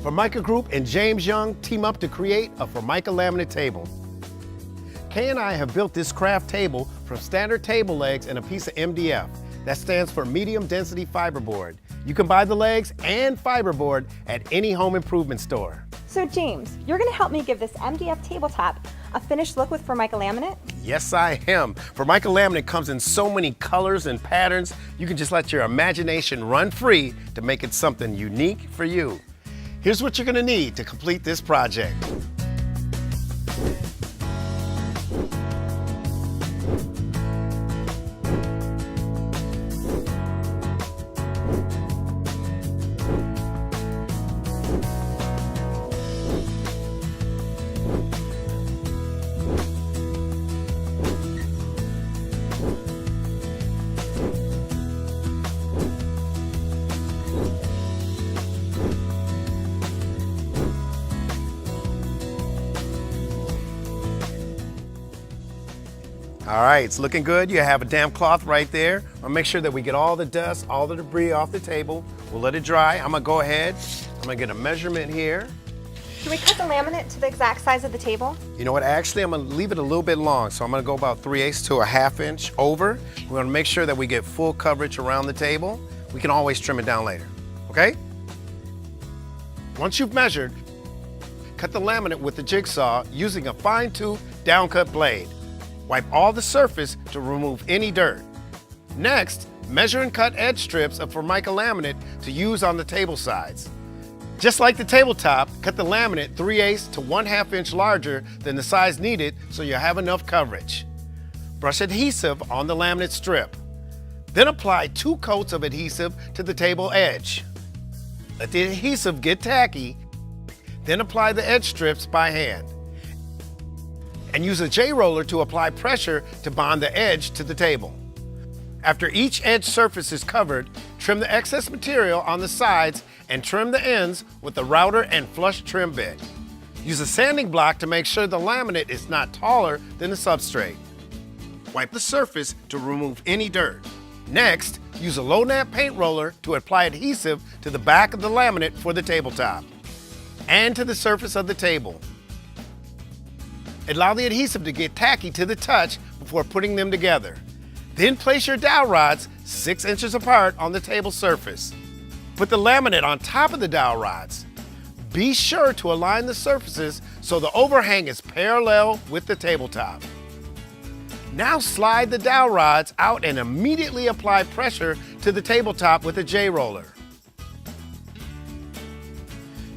Formica Group and James Young team up to create a Formica Laminate table. Kay and I have built this craft table from standard table legs and a piece of MDF. That stands for medium density fiberboard. You can buy the legs and fiberboard at any home improvement store. So James, you're gonna help me give this MDF tabletop a finished look with Formica Laminate? Yes, I am. Formica Laminate comes in so many colors and patterns, you can just let your imagination run free to make it something unique for you. Here's what you're gonna need to complete this project. All right, it's looking good. You have a damp cloth right there. I'll make sure that we get all the dust, all the debris off the table. We'll let it dry. I'm gonna go ahead. I'm gonna get a measurement here. Can we cut the laminate to the exact size of the table? You know what, actually I'm gonna leave it a little bit long. So I'm gonna go about 3/8 to a 1/2 inch over. We're gonna make sure that we get full coverage around the table. We can always trim it down later, okay? Once you've measured, cut the laminate with the jigsaw using a fine-tooth downcut blade. Wipe all the surface to remove any dirt. Next, measure and cut edge strips of Formica laminate to use on the table sides. Just like the tabletop, cut the laminate 3/8 to 1/2 inch larger than the size needed so you have enough coverage. Brush adhesive on the laminate strip. Then apply 2 coats of adhesive to the table edge. Let the adhesive get tacky, then apply the edge strips by hand. And use a J-roller to apply pressure to bond the edge to the table. After each edge surface is covered, trim the excess material on the sides and trim the ends with the router and flush trim bit. Use a sanding block to make sure the laminate is not taller than the substrate. Wipe the surface to remove any dirt. Next, use a low nap paint roller to apply adhesive to the back of the laminate for the tabletop and to the surface of the table. Allow the adhesive to get tacky to the touch before putting them together. Then place your dowel rods 6 inches apart on the table surface. Put the laminate on top of the dowel rods. Be sure to align the surfaces so the overhang is parallel with the tabletop. Now slide the dowel rods out and immediately apply pressure to the tabletop with a J-roller.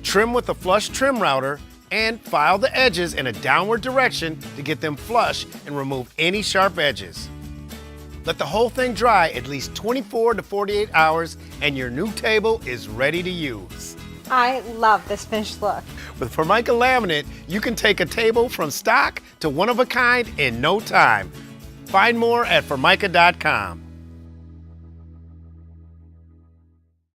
Trim with a flush trim router and file the edges in a downward direction to get them flush and remove any sharp edges. Let the whole thing dry at least 24 to 48 hours and your new table is ready to use. I love this finished look. With Formica Laminate, you can take a table from stock to one of a kind in no time. Find more at Formica.com.